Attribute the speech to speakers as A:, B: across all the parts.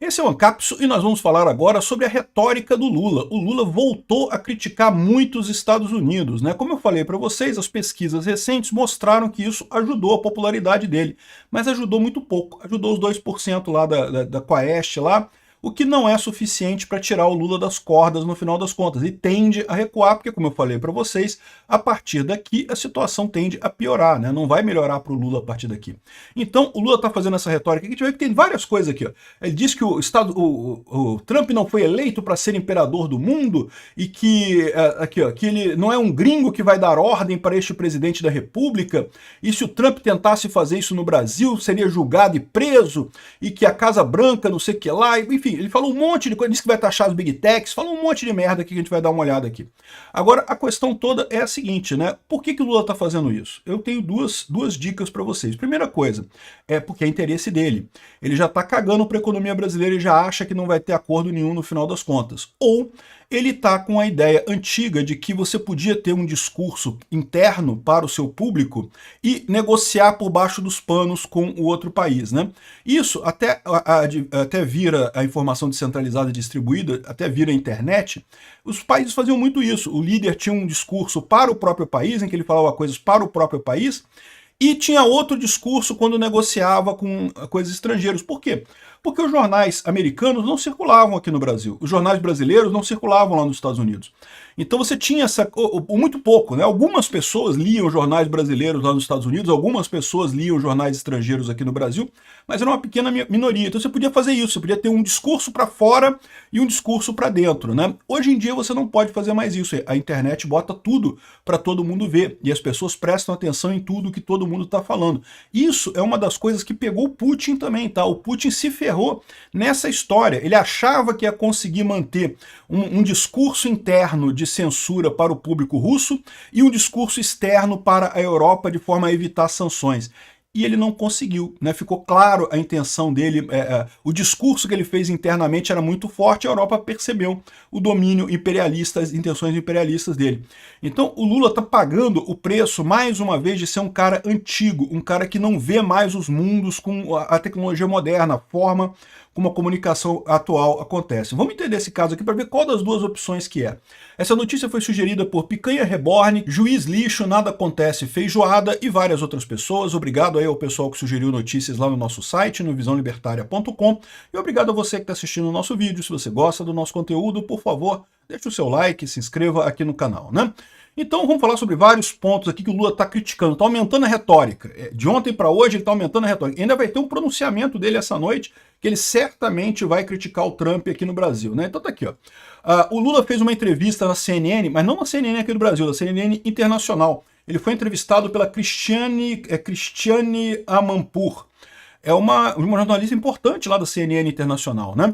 A: Esse é o Ancapso e nós vamos falar agora sobre a retórica do Lula. O Lula voltou a criticar muito os Estados Unidos, né? Como eu falei para vocês, as pesquisas recentes mostraram que isso ajudou a popularidade dele, mas ajudou muito pouco. Ajudou os 2% lá da Quaest lá, o que não é suficiente para tirar o Lula das cordas no final das contas, e tende a recuar, porque, como eu falei para vocês, a partir daqui a situação tende a piorar, né? Não vai melhorar para o Lula a partir daqui. Então, o Lula está fazendo essa retórica, que a gente vê que tem várias coisas aqui. Ó. Ele diz que o Trump não foi eleito para ser imperador do mundo, e que, aqui, ó, que ele não é um gringo que vai dar ordem para este presidente da República, e se o Trump tentasse fazer isso no Brasil, seria julgado e preso, e que a Casa Branca, não sei o que lá, enfim, ele falou um monte de coisa, disse que vai taxar as Big Techs, falou um monte de merda aqui que a gente vai dar uma olhada aqui. Agora, a questão toda é a seguinte, né? Por que o Lula está fazendo isso? Eu tenho duas dicas para vocês. Primeira coisa, é porque é interesse dele. Ele já está cagando para a economia brasileira e já acha que não vai ter acordo nenhum no final das contas. Ou ele está com a ideia antiga de que você podia ter um discurso interno para o seu público e negociar por baixo dos panos com o outro país, né? Isso até vira a informação descentralizada e distribuída, até vira a internet. Os países faziam muito isso. O líder tinha um discurso para o próprio país, em que ele falava coisas para o próprio país, e tinha outro discurso quando negociava com coisas estrangeiras. Por quê? Porque os jornais americanos não circulavam aqui no Brasil. Os jornais brasileiros não circulavam lá nos Estados Unidos. Então você tinha muito pouco, né? Algumas pessoas liam jornais brasileiros lá nos Estados Unidos, algumas pessoas liam jornais estrangeiros aqui no Brasil, mas era uma pequena minoria. Então você podia fazer isso, você podia ter um discurso para fora e um discurso para dentro, né? Hoje em dia você não pode fazer mais isso. A internet bota tudo para todo mundo ver e as pessoas prestam atenção em tudo que todo mundo está falando. Isso é uma das coisas que pegou o Putin também, tá? O Putin se ferrou nessa história. Ele achava que ia conseguir manter um discurso interno de censura para o público russo e um discurso externo para a Europa de forma a evitar sanções. E ele não conseguiu, né? Ficou claro a intenção dele, o discurso que ele fez internamente era muito forte, a Europa percebeu o domínio imperialista, as intenções imperialistas dele. Então o Lula está pagando o preço, mais uma vez, de ser um cara antigo, um cara que não vê mais os mundos com a tecnologia moderna, a forma como a comunicação atual acontece. Vamos entender esse caso aqui para ver qual das duas opções que é. Essa notícia foi sugerida por Picanha Reborn, Juiz Lixo, Nada Acontece, Feijoada e várias outras pessoas. Obrigado aí ao pessoal que sugeriu notícias lá no nosso site, no visãolibertaria.com, e obrigado a você que está assistindo o nosso vídeo. Se você gosta do nosso conteúdo, por favor, deixe o seu like, se inscreva aqui no canal, né? Então vamos falar sobre vários pontos aqui que o Lula está criticando, está aumentando a retórica. De ontem para hoje ele está aumentando a retórica. Ainda vai ter um pronunciamento dele essa noite, que ele certamente vai criticar o Trump aqui no Brasil, né? Então tá aqui, ó. O Lula fez uma entrevista na CNN, mas não na CNN aqui do Brasil, na CNN internacional. Ele foi entrevistado pela Christiane Amanpour. É uma jornalista importante lá da CNN internacional, né?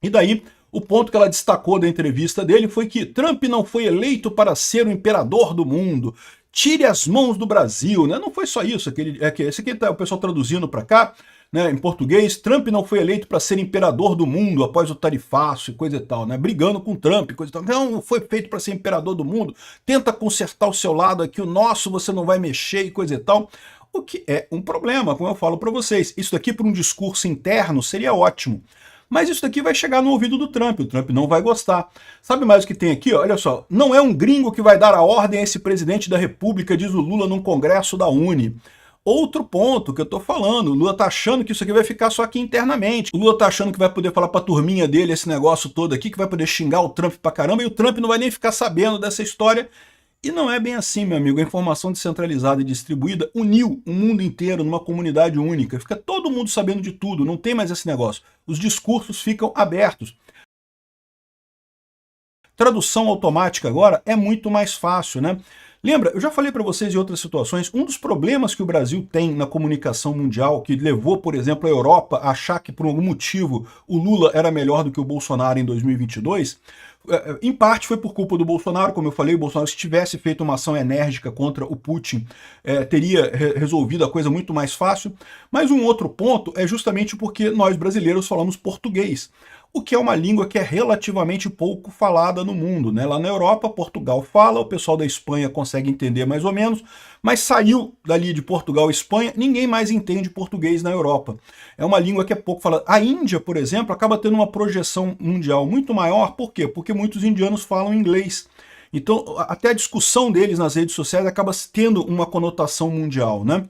A: E daí, o ponto que ela destacou da entrevista dele foi que Trump não foi eleito para ser o imperador do mundo. Tire as mãos do Brasil, né? Não foi só isso. Esse aqui tá o pessoal traduzindo para cá, né, em português. Trump não foi eleito para ser imperador do mundo após o tarifaço e coisa e tal, né? Brigando com Trump, coisa e tal. Não foi feito para ser imperador do mundo. Tenta consertar o seu lado aqui, o nosso você não vai mexer e coisa e tal. O que é um problema, como eu falo para vocês. Isso daqui, para um discurso interno, seria ótimo. Mas isso daqui vai chegar no ouvido do Trump, o Trump não vai gostar. Sabe mais o que tem aqui? Olha só, não é um gringo que vai dar a ordem a esse presidente da República, diz o Lula num congresso da Uni. Outro ponto que eu tô falando, o Lula tá achando que isso aqui vai ficar só aqui internamente. O Lula tá achando que vai poder falar pra turminha dele esse negócio todo aqui, que vai poder xingar o Trump pra caramba, e o Trump não vai nem ficar sabendo dessa história. E não é bem assim, meu amigo. A informação descentralizada e distribuída uniu o mundo inteiro numa comunidade única. Fica todo mundo sabendo de tudo, não tem mais esse negócio. Os discursos ficam abertos. Tradução automática agora é muito mais fácil, né? Lembra, eu já falei para vocês em outras situações, um dos problemas que o Brasil tem na comunicação mundial, que levou, por exemplo, a Europa a achar que por algum motivo o Lula era melhor do que o Bolsonaro em 2022, Em parte foi por culpa do Bolsonaro, como eu falei, o Bolsonaro, se tivesse feito uma ação enérgica contra o Putin, teria resolvido a coisa muito mais fácil. Mas um outro ponto é justamente porque nós brasileiros falamos português, o que é uma língua que é relativamente pouco falada no mundo, né? Lá na Europa, Portugal fala, o pessoal da Espanha consegue entender mais ou menos, mas saiu dali de Portugal e Espanha, ninguém mais entende português na Europa. É uma língua que é pouco falada. A Índia, por exemplo, acaba tendo uma projeção mundial muito maior, por quê? Porque muitos indianos falam inglês. Então, até a discussão deles nas redes sociais acaba tendo uma conotação mundial, né?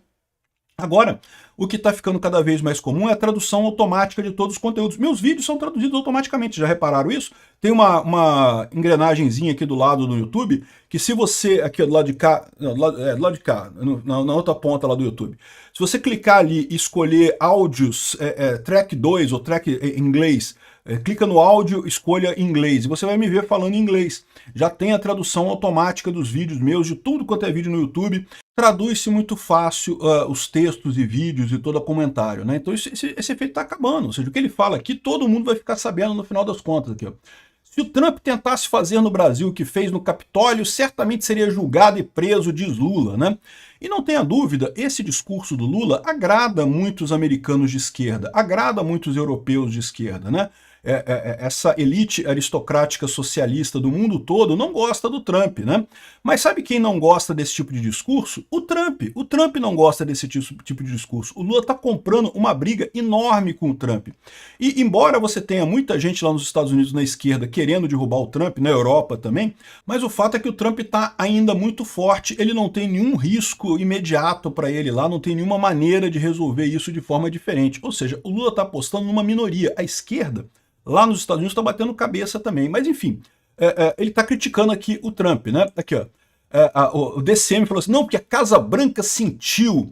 A: Agora, o que está ficando cada vez mais comum é a tradução automática de todos os conteúdos. Meus vídeos são traduzidos automaticamente, já repararam isso? Tem uma engrenagenzinha aqui do lado do YouTube, que se você, aqui do lado de cá, do lado de cá, na outra ponta lá do YouTube, se você clicar ali e escolher áudios, track 2 ou track em inglês, clica no áudio, escolha inglês, e você vai me ver falando inglês. Já tem a tradução automática dos vídeos meus, de tudo quanto é vídeo no YouTube. Traduz-se muito fácil os textos e vídeos e todo comentário, né? Então esse efeito está acabando. Ou seja, o que ele fala aqui, todo mundo vai ficar sabendo no final das contas. Aqui, ó. Se o Trump tentasse fazer no Brasil o que fez no Capitólio, certamente seria julgado e preso, diz Lula, né? E não tenha dúvida, esse discurso do Lula agrada muitos americanos de esquerda, agrada muitos europeus de esquerda, né? Essa elite aristocrática socialista do mundo todo não gosta do Trump, né? Mas sabe quem não gosta desse tipo de discurso? O Trump. O Trump não gosta desse tipo de discurso. O Lula está comprando uma briga enorme com o Trump. E embora você tenha muita gente lá nos Estados Unidos na esquerda querendo derrubar o Trump, na Europa também, mas o fato é que o Trump está ainda muito forte, ele não tem nenhum risco imediato para ele lá, não tem nenhuma maneira de resolver isso de forma diferente. Ou seja, o Lula está apostando numa minoria. A esquerda lá nos Estados Unidos está batendo cabeça também. Mas enfim, ele está criticando aqui o Trump, né? Aqui, ó. O DCM falou assim, não, porque a Casa Branca sentiu,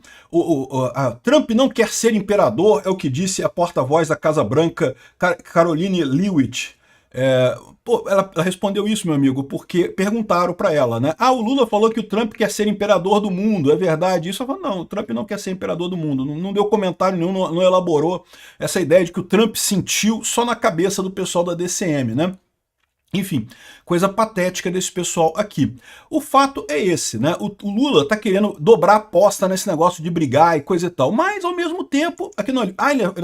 A: Trump não quer ser imperador, é o que disse a porta-voz da Casa Branca, Caroline Leavitt. Ela respondeu isso, meu amigo, porque perguntaram para ela, né? O Lula falou que o Trump quer ser imperador do mundo, é verdade isso? Ela falou, não, o Trump não quer ser imperador do mundo, não deu comentário nenhum, não elaborou essa ideia de que o Trump sentiu só na cabeça do pessoal da DCM, né? Enfim, coisa patética desse pessoal aqui. O fato é esse, né? O Lula tá querendo dobrar a aposta nesse negócio de brigar e coisa e tal, mas ao mesmo tempo, aqui não, ele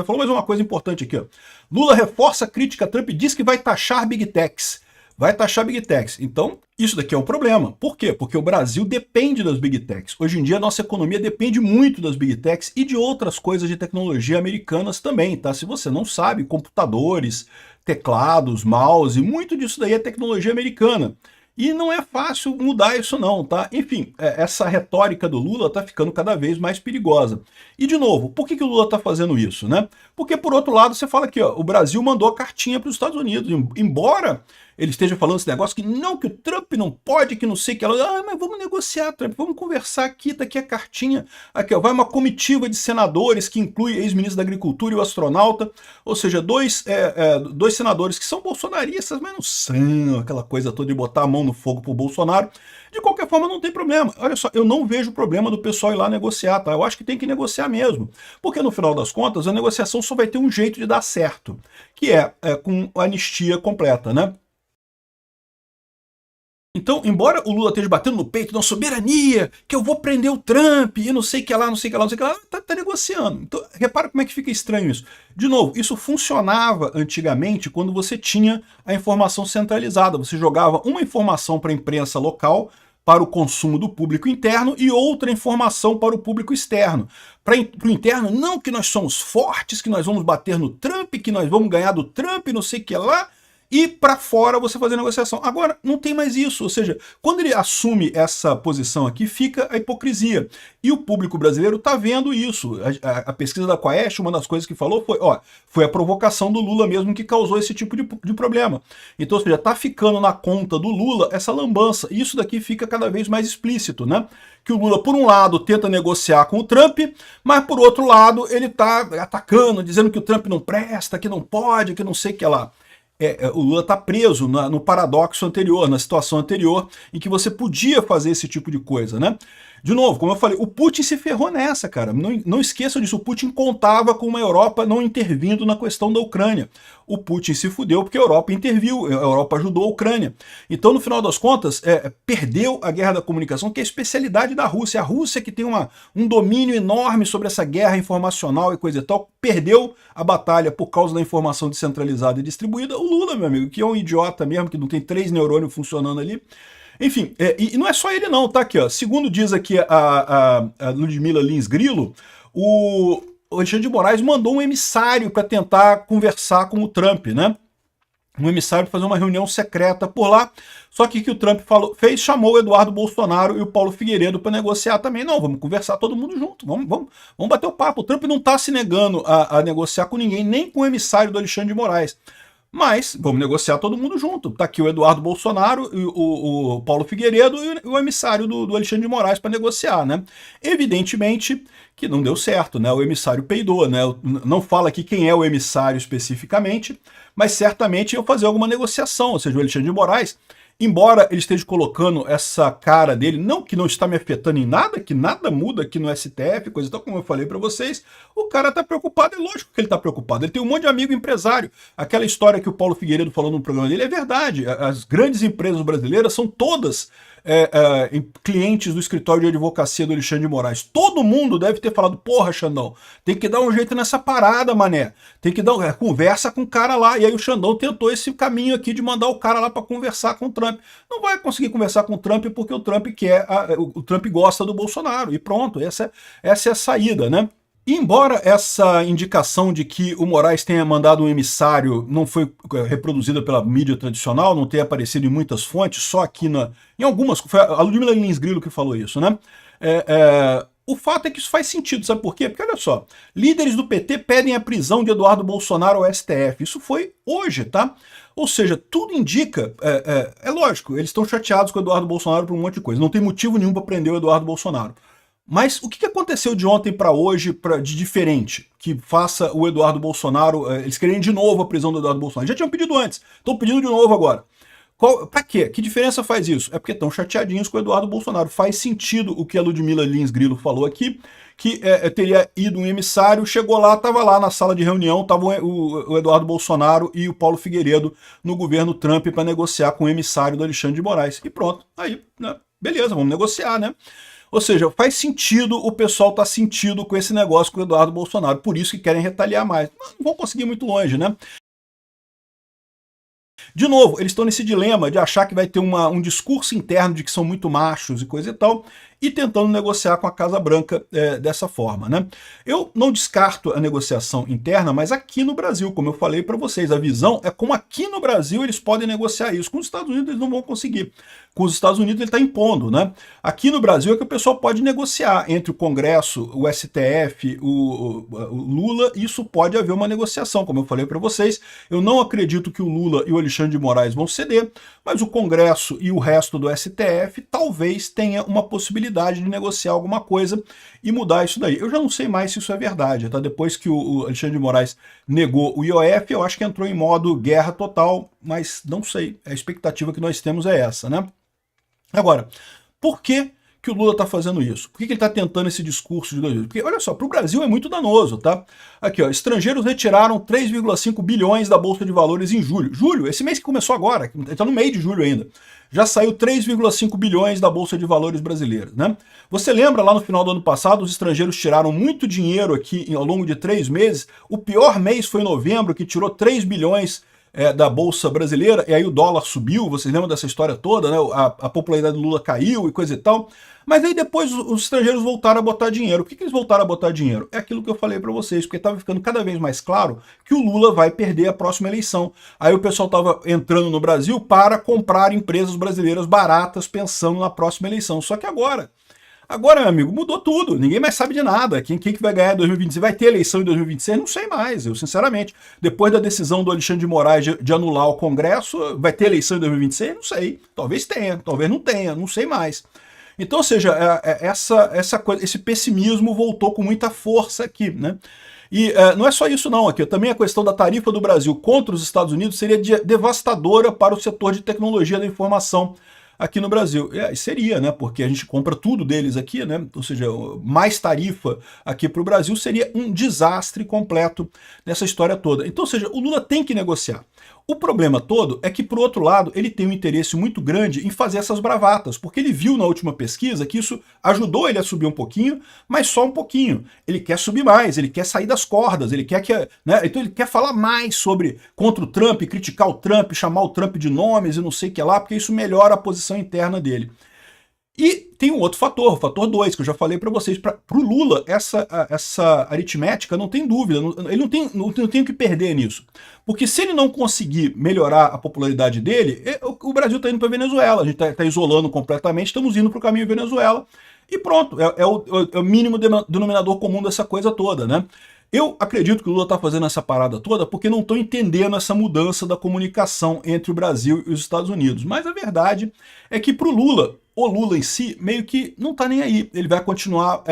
A: falou mais uma coisa importante aqui, ó. Lula reforça a crítica a Trump e diz que vai taxar Big Techs. Vai taxar Big Techs. Então, isso daqui é um problema. Por quê? Porque o Brasil depende das Big Techs. Hoje em dia, a nossa economia depende muito das Big Techs e de outras coisas de tecnologia americanas também, tá? Se você não sabe, computadores, teclados, mouse, muito disso daí é tecnologia americana. E não é fácil mudar isso não, tá? Enfim, essa retórica do Lula tá ficando cada vez mais perigosa. E de novo, por que o Lula tá fazendo isso, né? Porque por outro lado, você fala aqui, ó, o Brasil mandou a cartinha para os Estados Unidos, embora ele esteja falando esse negócio que o Trump não pode, que não sei o que. Mas vamos negociar, Trump, vamos conversar aqui, tá aqui a cartinha. Aqui, ó, vai uma comitiva de senadores que inclui ex-ministro da Agricultura e o astronauta, ou seja, dois senadores que são bolsonaristas, mas não são aquela coisa toda de botar a mão no fogo pro Bolsonaro. De qualquer forma, não tem problema. Olha só, eu não vejo problema do pessoal ir lá negociar, tá? Eu acho que tem que negociar mesmo. Porque no final das contas, a negociação só vai ter um jeito de dar certo, que é com anistia completa, né? Então, embora o Lula esteja batendo no peito da soberania, que eu vou prender o Trump e não sei o que lá, não sei o que lá, não sei o que lá, tá negociando. Então, repara como é que fica estranho isso. De novo, isso funcionava antigamente quando você tinha a informação centralizada. Você jogava uma informação para a imprensa local, para o consumo do público interno, e outra informação para o público externo. Para o interno, não que nós somos fortes, que nós vamos bater no Trump, que nós vamos ganhar do Trump, não sei o que lá, e para fora você fazer negociação. Agora, não tem mais isso, ou seja, quando ele assume essa posição aqui, fica a hipocrisia. E o público brasileiro está vendo isso. A pesquisa da Quaest, uma das coisas que falou foi a provocação do Lula mesmo que causou esse tipo de problema. Então, ou seja, está ficando na conta do Lula essa lambança. E isso daqui fica cada vez mais explícito, né? Que o Lula, por um lado, tenta negociar com o Trump, mas por outro lado, ele está atacando, dizendo que o Trump não presta, que não pode, que não sei o que lá. O Lula está preso no paradoxo anterior, na situação anterior, em que você podia fazer esse tipo de coisa, né? De novo, como eu falei, o Putin se ferrou nessa, cara. Não esqueçam disso, o Putin contava com uma Europa não intervindo na questão da Ucrânia. O Putin se fudeu porque a Europa interviu, a Europa ajudou a Ucrânia. Então, no final das contas, perdeu a guerra da comunicação, que é a especialidade da Rússia. A Rússia, que tem um domínio enorme sobre essa guerra informacional e coisa e tal, perdeu a batalha por causa da informação descentralizada e distribuída. O Lula, meu amigo, que é um idiota mesmo, que não tem 3 neurônios funcionando ali. Enfim, e não é só ele não, tá aqui, ó. Segundo diz aqui a Ludmila Lins Grilo, o Alexandre de Moraes mandou um emissário para tentar conversar com o Trump, né? Um emissário para fazer uma reunião secreta por lá. Só que o que o Trump chamou o Eduardo Bolsonaro e o Paulo Figueiredo para negociar também. Não, vamos conversar todo mundo junto, vamos bater o papo. O Trump não está se negando a negociar com ninguém, nem com o emissário do Alexandre de Moraes. Mas vamos negociar todo mundo junto. Tá aqui o Eduardo Bolsonaro, o Paulo Figueiredo e o emissário do Alexandre de Moraes para negociar, né? Evidentemente que não deu certo, né? O emissário peidou, né? Não fala aqui quem é o emissário especificamente, mas certamente iam fazer alguma negociação, ou seja, o Alexandre de Moraes, embora ele esteja colocando essa cara dele, não que não está me afetando em nada, que nada muda aqui no STF, coisa e tal, como eu falei para vocês, o cara está preocupado, é lógico que ele está preocupado, ele tem um monte de amigo empresário. Aquela história que o Paulo Figueiredo falou no programa dele é verdade, as grandes empresas brasileiras são todas clientes do escritório de advocacia do Alexandre de Moraes. Todo mundo deve ter falado, porra, Xandão, tem que dar um jeito nessa parada, mané. Tem que dar conversa com o cara lá. E aí o Xandão tentou esse caminho aqui de mandar o cara lá para conversar com o Trump. Não vai conseguir conversar com o Trump porque o Trump o Trump gosta do Bolsonaro. E pronto, essa é a saída, né? E embora essa indicação de que o Moraes tenha mandado um emissário não foi reproduzida pela mídia tradicional, não tenha aparecido em muitas fontes, só aqui em algumas, foi a Ludmila Lins Grilo que falou isso, né? O fato é que isso faz sentido, sabe por quê? Porque olha só, líderes do PT pedem a prisão de Eduardo Bolsonaro ao STF. Isso foi hoje, tá? Ou seja, tudo indica, é lógico, eles estão chateados com o Eduardo Bolsonaro por um monte de coisa, não tem motivo nenhum para prender o Eduardo Bolsonaro. Mas o que aconteceu de ontem para hoje de diferente que faça o Eduardo Bolsonaro, eles querem de novo a prisão do Eduardo Bolsonaro? Já tinham pedido antes, estão pedindo de novo agora. Para quê? Que diferença faz isso? É porque estão chateadinhos com o Eduardo Bolsonaro. Faz sentido o que a Ludmila Lins Grilo falou aqui, que teria ido um emissário, chegou lá, estava lá na sala de reunião, estava o Eduardo Bolsonaro e o Paulo Figueiredo no governo Trump para negociar com o emissário do Alexandre de Moraes. E pronto, aí, né? Beleza, vamos negociar, né? Ou seja, faz sentido o pessoal estar sentido com esse negócio com o Eduardo Bolsonaro, por isso que querem retaliar mais. Mas não vão conseguir muito longe, né? De novo, eles estão nesse dilema de achar que vai ter um discurso interno de que são muito machos e coisa e tal, e tentando negociar com a Casa Branca dessa forma, né? Eu não descarto a negociação interna, mas aqui no Brasil, como eu falei para vocês, a visão é como aqui no Brasil eles podem negociar isso. Com os Estados Unidos eles não vão conseguir. Com os Estados Unidos ele está impondo, né? Aqui no Brasil é que o pessoal pode negociar entre o Congresso, o STF, o Lula, e isso pode haver uma negociação, como eu falei para vocês. Eu não acredito que o Lula e o Alexandre de Moraes vão ceder, mas o Congresso e o resto do STF talvez tenha uma possibilidade de negociar alguma coisa e mudar isso daí. Eu já não sei mais se isso é verdade, tá? Depois que o Alexandre de Moraes negou o IOF, eu acho que entrou em modo guerra total, mas não sei. A expectativa que nós temos é essa, né? Agora, por que o Lula está fazendo isso? Por que ele está tentando esse discurso de 2000? Porque, olha só, para o Brasil é muito danoso, tá? Aqui, ó, estrangeiros retiraram 3,5 bilhões da Bolsa de Valores em julho. Julho, esse mês que começou agora, está no meio de julho ainda. Já saiu 3,5 bilhões da Bolsa de Valores brasileira, né? Você lembra lá no final do ano passado, os estrangeiros tiraram muito dinheiro aqui ao longo de 3 meses. O pior mês foi novembro, que tirou 3 bilhões da Bolsa Brasileira, e aí o dólar subiu, vocês lembram dessa história toda, né? A popularidade do Lula caiu e coisa e tal. Mas aí depois os estrangeiros voltaram a botar dinheiro. Por que eles voltaram a botar dinheiro? É aquilo que eu falei para vocês, porque estava ficando cada vez mais claro que o Lula vai perder a próxima eleição. Aí o pessoal estava entrando no Brasil para comprar empresas brasileiras baratas pensando na próxima eleição. Só que agora, meu amigo, mudou tudo. Ninguém mais sabe de nada. Quem que vai ganhar em 2026? Vai ter eleição em 2026? Não sei mais, eu sinceramente. Depois da decisão do Alexandre de Moraes de anular o Congresso, vai ter eleição em 2026? Não sei. Talvez tenha, talvez não tenha, não sei mais. Então, ou seja, esse pessimismo voltou com muita força aqui, né? E não é só isso não, aqui também a questão da tarifa do Brasil contra os Estados Unidos seria devastadora para o setor de tecnologia da informação aqui no Brasil. Seria, né? Porque a gente compra tudo deles aqui, né? Ou seja, mais tarifa aqui para o Brasil seria um desastre completo nessa história toda. Então, ou seja, o Lula tem que negociar. O problema todo é que, por outro lado, ele tem um interesse muito grande em fazer essas bravatas, porque ele viu na última pesquisa que isso ajudou ele a subir um pouquinho, mas só um pouquinho. Ele quer subir mais, ele quer sair das cordas, ele quer que, né, então ele quer falar mais sobre contra o Trump, criticar o Trump, chamar o Trump de nomes e não sei o que lá, porque isso melhora a posição interna dele. E tem um outro fator, o fator 2, que eu já falei para vocês. Para o Lula, essa aritmética não tem dúvida, ele não tem o que perder nisso. Porque se ele não conseguir melhorar a popularidade dele, o Brasil está indo para a Venezuela, a gente está isolando completamente, estamos indo para o caminho Venezuela, e pronto, é o mínimo denominador comum dessa coisa toda, né? Eu acredito que o Lula está fazendo essa parada toda porque não estão entendendo essa mudança da comunicação entre o Brasil e os Estados Unidos. Mas a verdade é que para o Lula em si, meio que não está nem aí. Ele vai continuar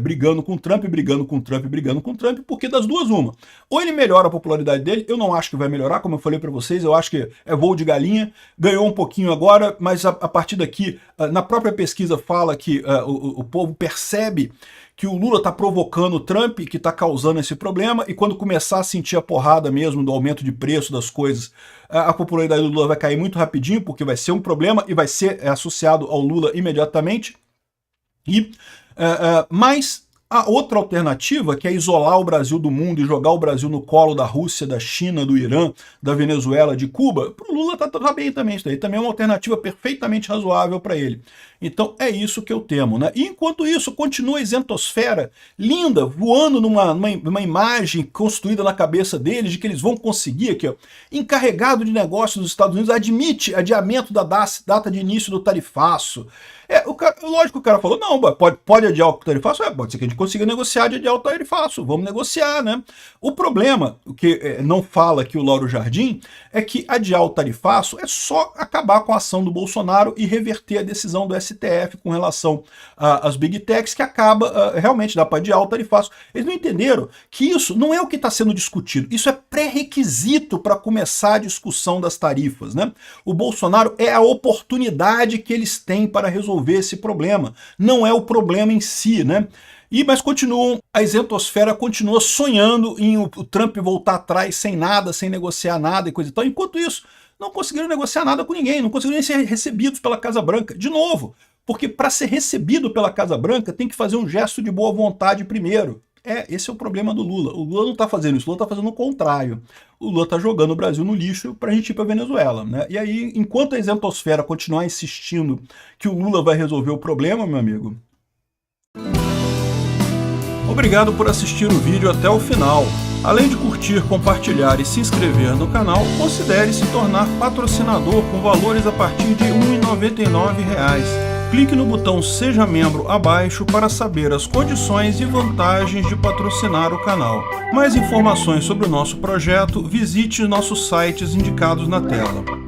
A: brigando com o Trump, brigando com o Trump, brigando com o Trump, porque das duas uma. Ou ele melhora a popularidade dele, eu não acho que vai melhorar, como eu falei para vocês, eu acho que é voo de galinha, ganhou um pouquinho agora, mas a partir daqui, na própria pesquisa fala que o povo percebe que o Lula está provocando o Trump, que está causando esse problema, e quando começar a sentir a porrada mesmo do aumento de preço das coisas, a popularidade do Lula vai cair muito rapidinho, porque vai ser um problema e vai ser associado ao Lula imediatamente. Mas a outra alternativa, que é isolar o Brasil do mundo e jogar o Brasil no colo da Rússia, da China, do Irã, da Venezuela, de Cuba, para o Lula tá bem também. Isso daí também é uma alternativa perfeitamente razoável para ele. Então é isso que eu temo, né? E enquanto isso, continua a isentosfera linda, voando numa imagem construída na cabeça deles, de que eles vão conseguir aqui, ó, encarregado de negócios dos Estados Unidos admite adiamento da data de início do tarifaço. Lógico que o cara falou, não, pode adiar o tarifaço? Pode ser que a gente consiga negociar de adiar o tarifaço, vamos negociar, né? O problema, o que não fala aqui o Lauro Jardim, é que adiar o tarifaço é só acabar com a ação do Bolsonaro e reverter a decisão do STF com relação às Big Techs, que acaba, realmente dá para adiar o tarifaço. Eles não entenderam que isso não é o que está sendo discutido, isso é pré-requisito para começar a discussão das tarifas, né? O Bolsonaro é a oportunidade que eles têm para resolver esse problema, não é o problema em si, né? Mas a isentosfera continua sonhando em o Trump voltar atrás sem nada, sem negociar nada e coisa e tal. Enquanto isso, não conseguiram negociar nada com ninguém, não conseguiram nem ser recebidos pela Casa Branca. De novo, porque para ser recebido pela Casa Branca tem que fazer um gesto de boa vontade primeiro. Esse é o problema do Lula. O Lula não está fazendo isso, o Lula está fazendo o contrário. O Lula está jogando o Brasil no lixo para a gente ir para a Venezuela, né? E aí, enquanto a isentosfera continuar insistindo que o Lula vai resolver o problema, meu amigo... Obrigado por assistir o vídeo até o final. Além de curtir, compartilhar e se inscrever no canal, considere se tornar patrocinador com valores a partir de R$ 1,99. Clique no botão Seja Membro abaixo para saber as condições e vantagens de patrocinar o canal. Mais informações sobre o nosso projeto, visite nossos sites indicados na tela.